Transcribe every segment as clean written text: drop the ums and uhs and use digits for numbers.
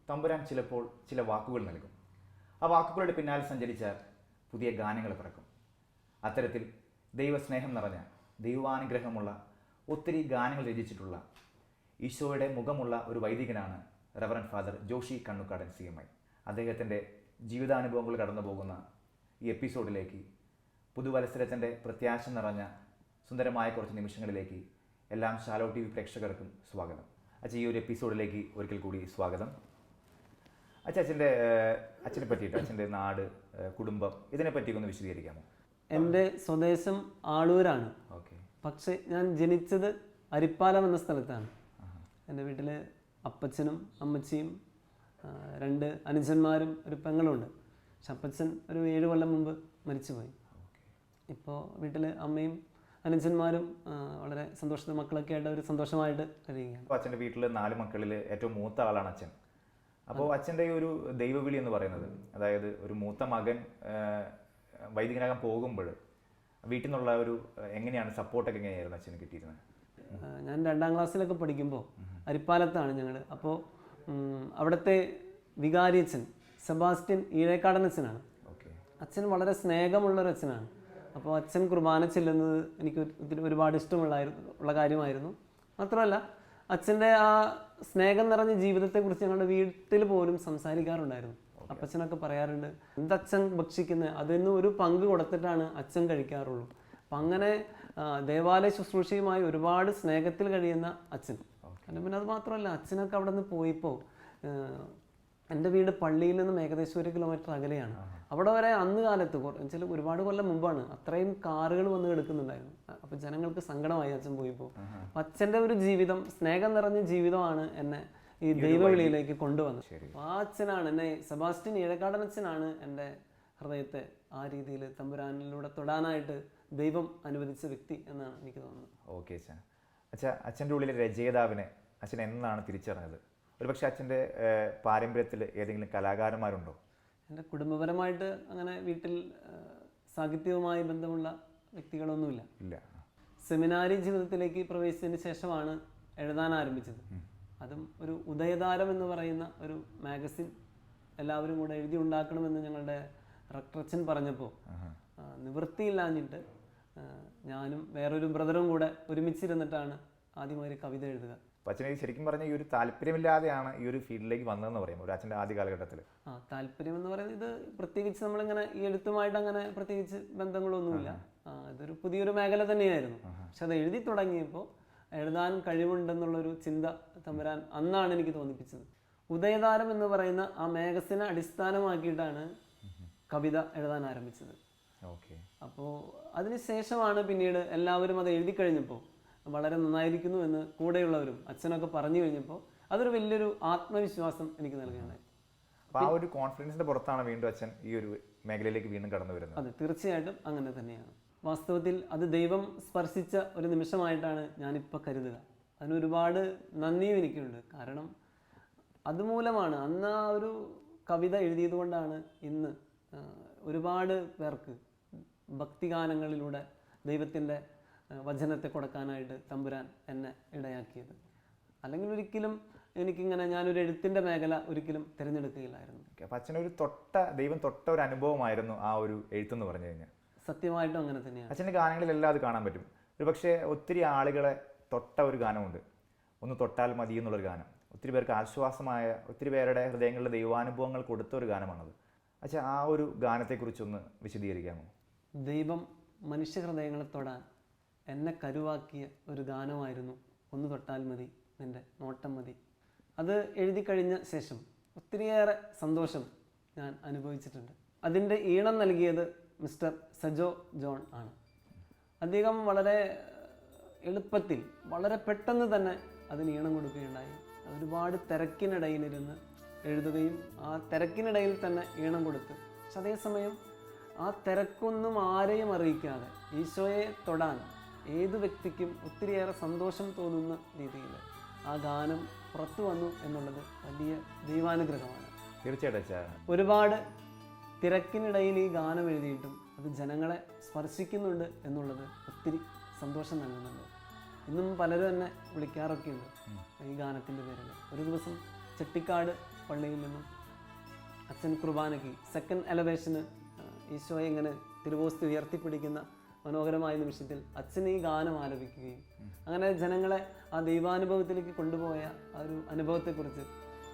തമ്പുരാൻ ചിലപ്പോൾ ചില വാക്കുകൾ നൽകും. ആ വാക്കുകളുടെ പിന്നാലെ സഞ്ചരിച്ചാൽ പുതിയ ഗാനങ്ങൾ പിറക്കും. അത്തരത്തിൽ ദൈവസ്നേഹം നിറഞ്ഞ ദൈവാനുഗ്രഹമുള്ള ഒത്തിരി ഗാനങ്ങൾ രചിച്ചിട്ടുള്ള ഈശോയുടെ മുഖമുള്ള ഒരു വൈദികനാണ് reverend father Joshi Kannookadan CMI. അദ്ദേഹത്തിൻ്റെ ജീവിതാനുഭവങ്ങൾ കടന്നു പോകുന്ന ഈ എപ്പിസോഡിലേക്ക് പുതുവത്സരത്തിൻ്റെ പ്രത്യാശ നിറഞ്ഞ സുന്ദരമായ കുറച്ച് നിമിഷങ്ങളിലേക്ക് എല്ലാം ഷാലോ TV പ്രേക്ഷകർക്കും സ്വാഗതം. അച്ഛൻ ഈ ഒരു എപ്പിസോഡിലേക്ക് ഒരിക്കൽ കൂടി സ്വാഗതം. അച്ഛനെ പറ്റിയിട്ട് അച്ഛൻ്റെ നാട്, കുടുംബം, ഇതിനെപ്പറ്റിയൊക്കെ ഒന്ന് വിശദീകരിക്കാമോ? എൻ്റെ സ്വദേശം ആളൂരാണ്. ഓക്കെ. പക്ഷേ ഞാൻ ജനിച്ചത് അരിപ്പാലം എന്ന സ്ഥലത്താണ്. എൻ്റെ വീട്ടിൽ അപ്പച്ചനും അമ്മച്ചിയും 2 അനുജന്മാരും ഒരു പെങ്ങളുണ്ട്. പക്ഷെ അപ്പച്ചൻ ഒരു 7 കൊല്ലം മുമ്പ് മരിച്ചുപോയി. ഇപ്പോൾ വീട്ടിൽ അമ്മയും അനുജന്മാരും വളരെ സന്തോഷത്തെ മക്കളൊക്കെ ആയിട്ട് ഒരു സന്തോഷമായിട്ട് കഴിയുകയാണ്. അപ്പോൾ അച്ഛൻ്റെ വീട്ടിൽ 4 മക്കളിൽ ഏറ്റവും മൂത്ത ആളാണ് അച്ഛൻ. അപ്പോൾ അച്ഛൻ്റെ ഈ ഒരു ദൈവവിളി എന്ന് പറയുന്നത്, അതായത് ഒരു മൂത്ത മകൻ വൈദികനാകാൻ പോകുമ്പോൾ വീട്ടിൽ നിന്നുള്ള ഒരു എങ്ങനെയാണ് സപ്പോർട്ടൊക്കെ എങ്ങനെയായിരുന്നു അച്ഛന് കിട്ടിയിരുന്നത്? ഞാൻ 2ാം ക്ലാസ്സിലൊക്കെ പഠിക്കുമ്പോൾ അരിപ്പാലത്താണ് ഞങ്ങൾ. അപ്പോൾ അവിടുത്തെ വികാരിയച്ഛൻ സെബാസ്റ്റ്യൻ ഈഴേക്കാടനച്ഛനാണ്. അച്ഛൻ വളരെ സ്നേഹമുള്ളൊരു അച്ഛനാണ്. അപ്പോൾ അച്ഛൻ കുർബാന ചെല്ലുന്നത് എനിക്ക് ഒരുപാട് ഇഷ്ടമുള്ള കാര്യമായിരുന്നു. മാത്രമല്ല അച്ഛൻ്റെ ആ സ്നേഹം നിറഞ്ഞ ജീവിതത്തെക്കുറിച്ച് ഞങ്ങളുടെ വീട്ടിൽ പോലും സംസാരിക്കാറുണ്ടായിരുന്നു. അപ്പച്ചനൊക്കെ പറയാറുണ്ട്, എന്തച്ഛൻ ഭക്ഷിക്കുന്നത് അതിന് ഒരു പങ്ക് കൊടുത്തിട്ടാണ് അച്ഛൻ കഴിക്കാറുള്ളൂ. അപ്പം അങ്ങനെ ദേവാലയ ശുശ്രൂഷയുമായി ഒരുപാട് സ്നേഹത്തിൽ കഴിയുന്ന അച്ഛൻ. പിന്നെ അത് മാത്രമല്ല, അച്ഛനൊക്കെ അവിടെ നിന്ന് പോയിപ്പോൾ എൻ്റെ വീട് പള്ളിയിൽ നിന്നും ഏകദേശം 1 കിലോമീറ്റർ അകലെയാണ്. അവിടെ വരെ അന്ന് കാലത്ത് ചില ഒരുപാട് കൊല്ലം മുമ്പാണ് അത്രയും കാറുകൾ വന്ന് കിടക്കുന്നുണ്ടായിരുന്നു. അപ്പം ജനങ്ങൾക്ക് സങ്കടമായി അച്ഛൻ പോയിപ്പോൾ. അപ്പം അച്ഛൻ്റെ ഒരു ജീവിതം, സ്നേഹം നിറഞ്ഞ ജീവിതമാണ് എന്നെ ഈ ദൈവവിളിയിലേക്ക് കൊണ്ടുവന്നത്. അപ്പോൾ ആ അച്ഛനാണ് എന്നെ, സെബാസ്റ്റ്യൻ ഈഴക്കാടൻ അച്ഛനാണ് എൻ്റെ ഹൃദയത്തെ ആ രീതിയിൽ തമ്പുരാനിലൂടെ തൊടാനായിട്ട് ദൈവം അനുവദിച്ച വ്യക്തി എന്നാണ് എനിക്ക് തോന്നുന്നത്. ഓക്കെ അച്ഛൻ്റെ ഉള്ളിലെ രചയിതാവിനെ അച്ഛൻ എന്നാണ് തിരിച്ചറിഞ്ഞത്? ഒരുപക്ഷെ അച്ഛൻ്റെ പാരമ്പര്യത്തിൽ ഏതെങ്കിലും കലാകാരന്മാരുണ്ടോ? എൻ്റെ കുടുംബപരമായിട്ട് അങ്ങനെ വീട്ടിൽ സാഹിത്യവുമായി ബന്ധമുള്ള വ്യക്തികളൊന്നുമില്ല. സെമിനാരി ജീവിതത്തിലേക്ക് പ്രവേശിച്ചതിന് ശേഷമാണ് എഴുതാൻ ആരംഭിച്ചത്. അതും ഒരു ഉദയതാരം എന്ന് പറയുന്ന ഒരു മാഗസിൻ എല്ലാവരും കൂടെ എഴുതി ഉണ്ടാക്കണമെന്ന് ഞങ്ങളുടെ റക്ടറച്ചൻ പറഞ്ഞപ്പോൾ നിവൃത്തിയില്ലാഞ്ഞിട്ട് ഞാനും വേറൊരു ബ്രദറും കൂടെ ഒരുമിച്ചിരുന്നിട്ടാണ് ആദ്യമായി ഒരു കവിത എഴുതുക. അച്ഛനെ ശരിക്കും പറഞ്ഞാൽ ഈ ഒരു താല്പര്യമില്ലാതെയാണ് ഈ ഒരു ഫീൽഡിലേക്ക് വന്നതെന്ന് പറയും ഒരു അച്ഛൻ്റെ ആദ്യ കാലഘട്ടത്തിൽ. താല്പര്യം എന്ന് പറയുന്നത് ഇത് പ്രത്യേകിച്ച് നമ്മളിങ്ങനെ ഈ എഴുത്തുമായിട്ട് അങ്ങനെ പ്രത്യേകിച്ച് ബന്ധങ്ങളൊന്നുമില്ല. ഇതൊരു പുതിയൊരു മേഖല തന്നെയായിരുന്നു. പക്ഷെ അത് എഴുതി തുടങ്ങിയപ്പോൾ എഴുതാൻ കഴിവുണ്ടെന്നുള്ളൊരു ചിന്ത തമ്പുരാൻ അന്നാണ് എനിക്ക് തോന്നിപ്പിച്ചത്. ഉദയതാരം എന്ന് പറയുന്ന ആ മാഗസിനെ അടിസ്ഥാനമാക്കിയിട്ടാണ് കവിത എഴുതാൻ ആരംഭിച്ചത്. അപ്പോൾ അതിനുശേഷമാണ് പിന്നീട് എല്ലാവരും അത് എഴുതി കഴിഞ്ഞപ്പോൾ വളരെ നന്നായിരിക്കുന്നു എന്ന് കൂടെയുള്ളവരും അച്ഛനൊക്കെ പറഞ്ഞു കഴിഞ്ഞപ്പോൾ അതൊരു വലിയൊരു ആത്മവിശ്വാസം എനിക്ക് നൽകുകയുണ്ടായി. അപ്പോൾ ആ ഒരു കോൺഫിഡൻസിന്റെ പുറത്താണ് വീണ്ടും അച്ഛൻ ഈ ഒരു മേഖലയിലേക്ക് വീണ്ടും കടന്നു വരുന്നത്. അതെ, തീർച്ചയായിട്ടും അങ്ങനെ തന്നെയാണ്. വാസ്തവത്തിൽ അത് ദൈവം സ്പർശിച്ച ഒരു നിമിഷമായിട്ടാണ് ഞാനിപ്പോൾ കരുതുക. അതിനൊരുപാട് നന്ദിയും എനിക്കുണ്ട്. കാരണം അതുമൂലമാണ്, അന്ന് ആ ഒരു കവിത എഴുതിയത് കൊണ്ടാണ് ഇന്ന് ഒരുപാട് പേർക്ക് ഭക്തിഗാനങ്ങളിലൂടെ ദൈവത്തിൻ്റെ വചനത്തെ കൊടുക്കാനായിട്ട് തമ്പുരാൻ എന്നെ ഇടയാക്കിയത്. അല്ലെങ്കിൽ ഒരിക്കലും എനിക്കിങ്ങനെ ഞാനൊരു എഴുത്തിൻ്റെ മേഖല ഒരിക്കലും തിരഞ്ഞെടുക്കുകയില്ലായിരുന്നു. അപ്പം അച്ഛനൊരു ദൈവം തൊട്ട ഒരു അനുഭവമായിരുന്നു ആ ഒരു എഴുത്തെന്ന് പറഞ്ഞു കഴിഞ്ഞാൽ. സത്യമായിട്ടും അങ്ങനെ തന്നെയാണ്. അച്ഛൻ്റെ ഗാനങ്ങളിലെല്ലാം അത് കാണാൻ പറ്റും. ഒരു പക്ഷേ ഒത്തിരി ആളുകളെ തൊട്ട ഒരു ഗാനമുണ്ട്, ഒന്ന് തൊട്ടാൽ മതി എന്നുള്ളൊരു ഗാനം. ഒത്തിരി പേർക്ക് ആശ്വാസമായ, ഒത്തിരി പേരുടെ ഹൃദയങ്ങളിലെ ദൈവാനുഭവങ്ങൾ കൊടുത്ത ഒരു ഗാനമാണത്. അച്ഛാ, ആ ഒരു ഗാനത്തെക്കുറിച്ചൊന്ന് വിശദീകരിക്കാമോ? ദൈവം മനുഷ്യ ഹൃദയങ്ങളെ തൊടാൻ എന്നെ കരുവാക്കിയ ഒരു ഗാനമായിരുന്നു ഒന്ന് തൊട്ടാൽ മതി നിൻ്റെ നോട്ടം മതി. അത് എഴുതി കഴിഞ്ഞ ശേഷം ഒത്തിരിയേറെ സന്തോഷം ഞാൻ അനുഭവിച്ചിട്ടുണ്ട്. അതിൻ്റെ ഈണം നൽകിയത് മിസ്റ്റർ സജോ ജോൺ ആണ്. അദ്ദേഹം വളരെ എളുപ്പത്തിൽ, വളരെ പെട്ടെന്ന് തന്നെ അതിന് ഈണം കൊടുക്കുകയുണ്ടായി. ഒരുപാട് തിരക്കിനിടയിലിരുന്ന് എഴുതുകയും ആ തിരക്കിനിടയിൽ തന്നെ ഈണം കൊടുത്ത്, പക്ഷെ അതേസമയം ആ തിരക്കൊന്നും ആരെയും അറിയിക്കാതെ ഈശോയെ തൊടാൻ ഏത് വ്യക്തിക്കും ഒത്തിരിയേറെ സന്തോഷം തോന്നുന്ന രീതിയിൽ ആ ഗാനം പുറത്തു വന്നു എന്നുള്ളത് വലിയ ദൈവാനുഗ്രഹമാണ്. തീർച്ചയായിട്ടും ഒരുപാട് തിരക്കിനിടയിൽ ഈ ഗാനം എഴുതിയിട്ടും അത് ജനങ്ങളെ സ്പർശിക്കുന്നുണ്ട് എന്നുള്ളത് ഒത്തിരി സന്തോഷം നൽകുന്നുണ്ട്. ഇന്നും പലരും എന്നെ വിളിക്കാറൊക്കെ ഉണ്ട് ഈ ഗാനത്തിൻ്റെ പേരിൽ. ഒരു ദിവസം ചെട്ടിക്കാട് പള്ളിയിൽ നിന്നും അച്ഛൻ കുർബാനയ്ക്ക് സെക്കൻഡ് എലവേഷന് ഈശോയെ ഇങ്ങനെ തിരുവോസ്തി ഉയർത്തിപ്പിടിക്കുന്ന മനോഹരമായ നിമിഷത്തിൽ അച്ഛൻ ഈ ഗാനം ആലപിക്കുകയും അങ്ങനെ ജനങ്ങളെ ആ ദൈവാനുഭവത്തിലേക്ക് കൊണ്ടുപോയ ആ ഒരു അനുഭവത്തെക്കുറിച്ച്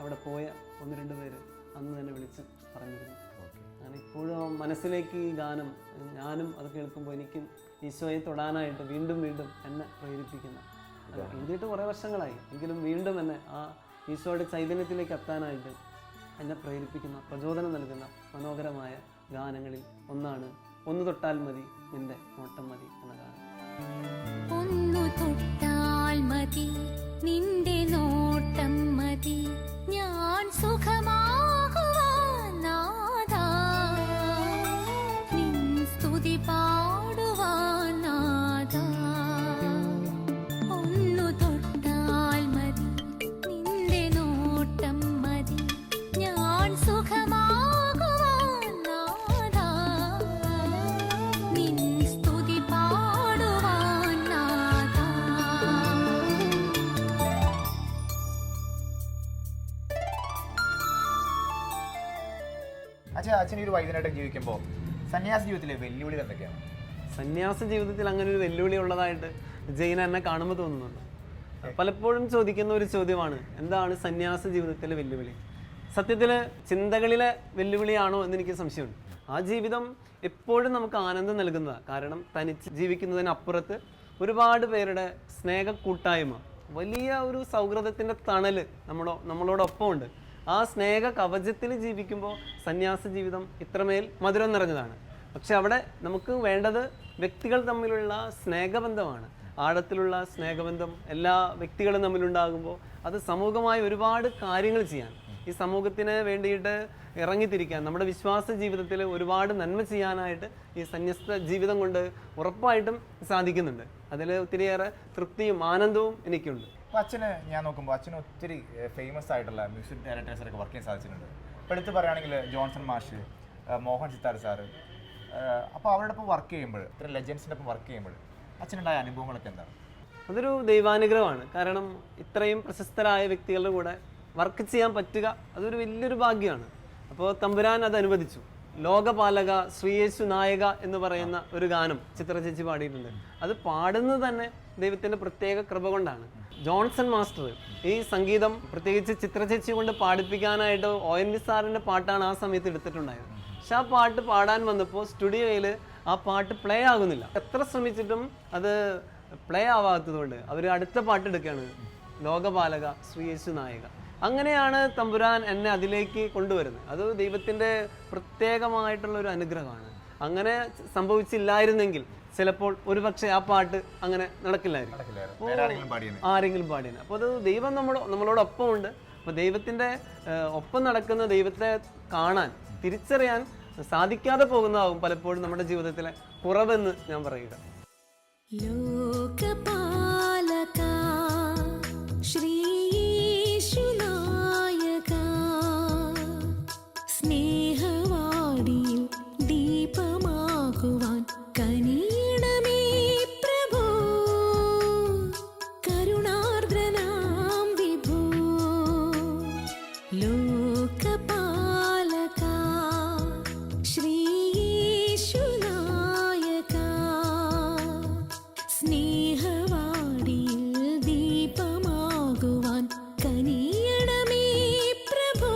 അവിടെ പോയ 1-2 പേര് അന്ന് തന്നെ വിളിച്ച് പറഞ്ഞിരുന്നു. അങ്ങനെ ഇപ്പോഴും മനസ്സിലേക്ക് ഈ ഗാനം, ഞാനും അത് കേൾക്കുമ്പോൾ എനിക്കും ഈശോയെ തൊടാനായിട്ട് വീണ്ടും വീണ്ടും എന്നെ പ്രേരിപ്പിക്കുന്ന, എഴുതിയിട്ട് കുറേ വർഷങ്ങളായി എങ്കിലും വീണ്ടും എന്നെ ആ ഈശോയുടെ ചൈതന്യത്തിലേക്ക് എത്താനായിട്ട് എന്നെ പ്രേരിപ്പിക്കുന്ന, പ്രചോദനം നൽകുന്ന മനോഹരമായ ഗാനങ്ങളിൽ ഒന്നാണ് ഒന്ന് തൊട്ടാൽ മതി നിന്റെ നോട്ടം മതി എന്ന ഗാനം. ഒന്നു തൊട്ടാൽ മതി നിന്റെ നോട്ടം മതി ഞാൻ സുഖമാകുവാൻ നാഥാ, നിൻ സ്തുതി പാടുവാൻ നാഥാ. ഒന്നു തൊട്ടാൽ മതി നിന്റെ നോട്ടം മതി ഞാൻ സുഖമാകുവാൻ നാഥാ, നിൻ സ്തുതി പാടുവാൻ നാഥാ. അച്ഛൻ ഈ ഒരു വൈദ്യനായിട്ട് ജീവിക്കുമ്പോൾ സന്യാസ ജീവിതത്തിലെ വെല്ലുവിളികൾ എന്തൊക്കെയാണ്? സന്യാസ ജീവിതത്തിൽ അങ്ങനെ ഒരു വെല്ലുവിളി ഉള്ളതായിട്ട് ജെയിൻ എന്നെ കാണുമ്പോൾ തോന്നുന്നുണ്ട്. പലപ്പോഴും ചോദിക്കുന്ന ഒരു ചോദ്യമാണ്, എന്താണ് സന്യാസ ജീവിതത്തിലെ വെല്ലുവിളി? സത്യത്തിൽ ചിന്തകളിലെ വെല്ലുവിളിയാണോ എന്ന് എനിക്ക് സംശയമുണ്ട്. ആ ജീവിതം എപ്പോഴും നമുക്ക് ആനന്ദം നൽകുന്നതാണ്. കാരണം തനിച്ച് ജീവിക്കുന്നതിനപ്പുറത്ത് ഒരുപാട് പേരുടെ സ്നേഹ കൂട്ടായ്മ, വലിയ ഒരു സൗഹൃദത്തിൻ്റെ തണൽ നമ്മളോടൊപ്പം ഉണ്ട്. ആ സ്നേഹ കവചത്തിൽ ജീവിക്കുമ്പോൾ സന്യാസ ജീവിതം ഇത്രമേൽ മധുരം നിറഞ്ഞതാണ്. പക്ഷെ അവിടെ നമുക്ക് വേണ്ടത് വ്യക്തികൾ തമ്മിലുള്ള സ്നേഹബന്ധമാണ്. ആഴത്തിലുള്ള സ്നേഹബന്ധം എല്ലാ വ്യക്തികളും തമ്മിലുണ്ടാകുമ്പോൾ അത് സമൂഹമായി ഒരുപാട് കാര്യങ്ങൾ ചെയ്യാൻ, ഈ സമൂഹത്തിന് വേണ്ടിയിട്ട് ഇറങ്ങിത്തിരിക്കാൻ, നമ്മുടെ വിശ്വാസ ജീവിതത്തിൽ ഒരുപാട് നന്മ ചെയ്യാനായിട്ട് ഈ സന്യസ്ത ജീവിതം കൊണ്ട് ഉറപ്പായിട്ടും സാധിക്കുന്നുണ്ട്. അതിൽ ഒത്തിരിയേറെ തൃപ്തിയും ആനന്ദവും എനിക്കുണ്ട്. അപ്പോൾ അച്ഛന് ഞാൻ നോക്കുമ്പോൾ അച്ഛന് ഒത്തിരി ഫേമസ് ആയിട്ടുള്ള മ്യൂസിക് ഡയറക്ടേഴ്സിനൊക്കെ വർക്ക് ചെയ്യാൻ സാധിച്ചിട്ടുണ്ട്. ഇപ്പോൾ എടുത്ത് പറയുകയാണെങ്കിൽ ജോൺസൺ മാഷ്, മോഹൻ സിത്താർ സാറ്, അപ്പോൾ അവരുടെ ഒപ്പം വർക്ക് ചെയ്യുമ്പോൾ, ഇത്ര ലെജൻസിൻ്റെ ഒപ്പം വർക്ക് ചെയ്യുമ്പോൾ അച്ഛനുണ്ടായ അനുഭവങ്ങളൊക്കെ എന്താണ്? അതൊരു ദൈവാനുഗ്രഹമാണ്. കാരണം ഇത്രയും പ്രശസ്തരായ വ്യക്തികളുടെ കൂടെ വർക്ക് ചെയ്യാൻ പറ്റുക അതൊരു വലിയൊരു ഭാഗ്യമാണ്. അപ്പോൾ തമ്പുരാൻ അത് അനുവദിച്ചു. ലോകപാലക ശ്രീയേശു നായക എന്ന് പറയുന്ന ഒരു ഗാനം ചിത്ര ചേച്ചി പാടിയിട്ടുണ്ട്. അത് പാടുന്നത് തന്നെ ദൈവത്തിൻ്റെ പ്രത്യേക കൃപ കൊണ്ടാണ്. ജോൺസൺ മാസ്റ്റർ ഈ സംഗീതം പ്രത്യേകിച്ച് ചിത്ര ചേച്ചി കൊണ്ട് പാടിപ്പിക്കാനായിട്ട് ONV സാറിൻ്റെ പാട്ടാണ് ആ സമയത്ത് എടുത്തിട്ടുണ്ടായത്. പക്ഷെ ആ പാട്ട് പാടാൻ വന്നപ്പോൾ സ്റ്റുഡിയോയിൽ ആ പാട്ട് പ്ലേ ആകുന്നില്ല. എത്ര ശ്രമിച്ചിട്ടും അത് പ്ലേ ആവാത്തതുകൊണ്ട് അവർ അടുത്ത പാട്ട് എടുക്കുകയാണ്, ലോകപാലക ശ്രീയേശു നായക. അങ്ങനെയാണ് തമ്പുരാൻ എന്നെ അതിലേക്ക് കൊണ്ടുവരുന്നത്. അത് ദൈവത്തിൻ്റെ പ്രത്യേകമായിട്ടുള്ള ഒരു അനുഗ്രഹമാണ്. അങ്ങനെ സംഭവിച്ചില്ലായിരുന്നെങ്കിൽ ചിലപ്പോൾ ഒരുപക്ഷെ ആ പാട്ട് അങ്ങനെ നടക്കില്ലായിരുന്നു, ആരെങ്കിലും പാടിയാണ്. അപ്പോൾ അത് ദൈവം നമ്മളോടൊപ്പം ഉണ്ട്. അപ്പോൾ ദൈവത്തിൻ്റെ ഒപ്പം നടക്കുന്ന ദൈവത്തെ കാണാൻ, തിരിച്ചറിയാൻ സാധിക്കാതെ പോകുന്നതാവും പലപ്പോഴും നമ്മുടെ ജീവിതത്തിലെ കുറവെന്ന് ഞാൻ പറയുക. ലോകപാലക ശ്രീയേശുനായക സ്നേഹവാടിയിൽ ദീപമാകുവാൻ കനിയണമേ പ്രഭോ, കരുണാർദ്രനാം വിഭോ. ലോകപാലക ശ്രീയേശുനായക സ്നേഹവാടിയിൽ ദീപമാകുവാൻ കനിയണമേ പ്രഭോ,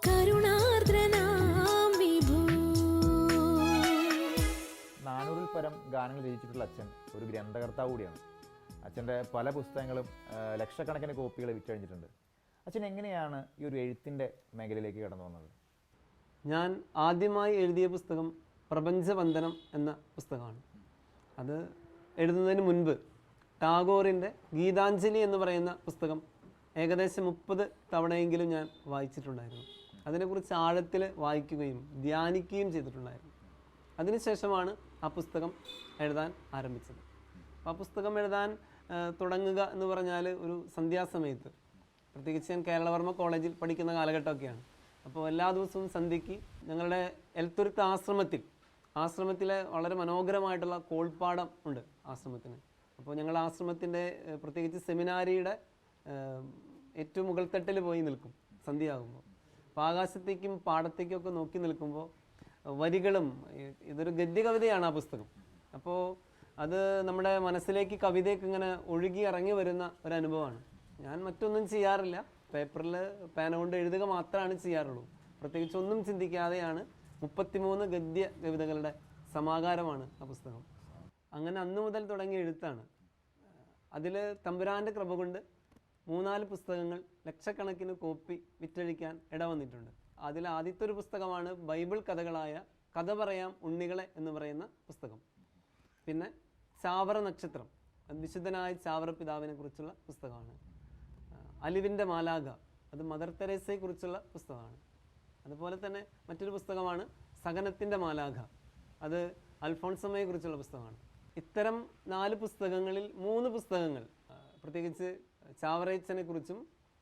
കരുണാർദ്രനാം വിഭോ. 400-ൽ പരം ഗാനങ്ങൾ രചിച്ചിട്ടുള്ള അച്ഛൻ ഒരു ഗ്രന്ഥകർത്താവ് കൂടിയാണ്. അച്ഛൻ്റെ പല പുസ്തകങ്ങളും ലക്ഷക്കണക്കിന് കോപ്പികൾ വിറ്റഴിഞ്ഞിട്ടുണ്ട്. അച്ഛൻ എങ്ങനെയാണ് ഈ ഒരു എഴുത്തിൻ്റെ മേഖലയിലേക്ക് കടന്നു വന്നത്? ഞാൻ ആദ്യമായി എഴുതിയ പുസ്തകം പ്രപഞ്ചവന്ദനം എന്ന പുസ്തകമാണ്. അത് എഴുതുന്നതിന് മുൻപ് ടാഗോറിൻ്റെ ഗീതാഞ്ജലി എന്ന് പറയുന്ന പുസ്തകം ഏകദേശം 30 തവണയെങ്കിലും ഞാൻ വായിച്ചിട്ടുണ്ടായിരുന്നു. അതിനെക്കുറിച്ച് ആഴത്തിൽ വായിക്കുകയും ധ്യാനിക്കുകയും ചെയ്തിട്ടുണ്ടായിരുന്നു. അതിനുശേഷമാണ് ആ പുസ്തകം എഴുതാൻ ആരംഭിച്ചത്. അപ്പോൾ ആ പുസ്തകം എഴുതാൻ തുടങ്ങുക എന്ന് പറഞ്ഞാൽ ഒരു സന്ധ്യാസമയത്ത്, പ്രത്യേകിച്ച് ഞാൻ കേരളവർമ്മ കോളേജിൽ പഠിക്കുന്ന കാലഘട്ടമൊക്കെയാണ്. അപ്പോൾ എല്ലാ ദിവസവും സന്ധ്യയ്ക്ക് ഞങ്ങളുടെ എൽത്തുരുത്ത് ആശ്രമത്തിലെ വളരെ മനോഹരമായിട്ടുള്ള കോൾപ്പാടം ഉണ്ട് ആശ്രമത്തിന്. അപ്പോൾ ഞങ്ങൾ ആശ്രമത്തിൻ്റെ പ്രത്യേകിച്ച് സെമിനാരിയുടെ ഏറ്റവും മുകൾത്തട്ടിൽ പോയി നിൽക്കും സന്ധ്യയാകുമ്പോൾ. അപ്പോൾ ആകാശത്തേക്കും പാടത്തേക്കും ഒക്കെ നോക്കി നിൽക്കുമ്പോൾ വരികളും, ഇതൊരു ഗദ്യ കവിതയാണ് ആ പുസ്തകം. അപ്പോൾ അത് നമ്മുടെ മനസ്സിലേക്ക് കവിതയൊക്കെ ഇങ്ങനെ ഒഴുകി ഇറങ്ങി വരുന്ന ഒരു അനുഭവമാണ്. ഞാൻ മറ്റൊന്നും ചെയ്യാറില്ല, പേപ്പറിൽ പേന കൊണ്ട് എഴുതുക മാത്രമാണ് ചെയ്യാറുള്ളൂ. പ്രത്യേകിച്ച് ഒന്നും ചിന്തിക്കാതെയാണ് 33 ഗദ്യ കവിതകളുടെ സമാഹാരമാണ് ആ പുസ്തകം. അങ്ങനെ അന്നു മുതൽ തുടങ്ങിയ എഴുത്താണ്. അതിൽ തമ്പുരാൻ്റെ കൃപ കൊണ്ട് 3-4 പുസ്തകങ്ങൾ ലക്ഷക്കണക്കിന് കോപ്പി വിറ്റഴിക്കാൻ ഇടവന്നിട്ടുണ്ട്. അതിൽ ആദ്യത്തെ ഒരു പുസ്തകമാണ് ബൈബിൾ കഥകളായ കഥ പറയാം ഉണ്ണികളെ എന്ന് പറയുന്ന പുസ്തകം. പിന്നെ ചാവറ നക്ഷത്രം, വിശുദ്ധനായ ചാവറ പിതാവിനെ കുറിച്ചുള്ള പുസ്തകമാണ്. അലിവിൻ്റെ മാലാഖ, അത് മദർ തെരേസയെ കുറിച്ചുള്ള പുസ്തകമാണ്. അതുപോലെ തന്നെ മറ്റൊരു പുസ്തകമാണ് സഹനത്തിൻ്റെ മാലാഖ, അത് അൽഫോൺസമ്മയെ കുറിച്ചുള്ള പുസ്തകമാണ്. ഇത്തരം 4 പുസ്തകങ്ങളിൽ 3 പുസ്തകങ്ങൾ, പ്രത്യേകിച്ച് ചാവറയച്ചനെ കുറിച്ചും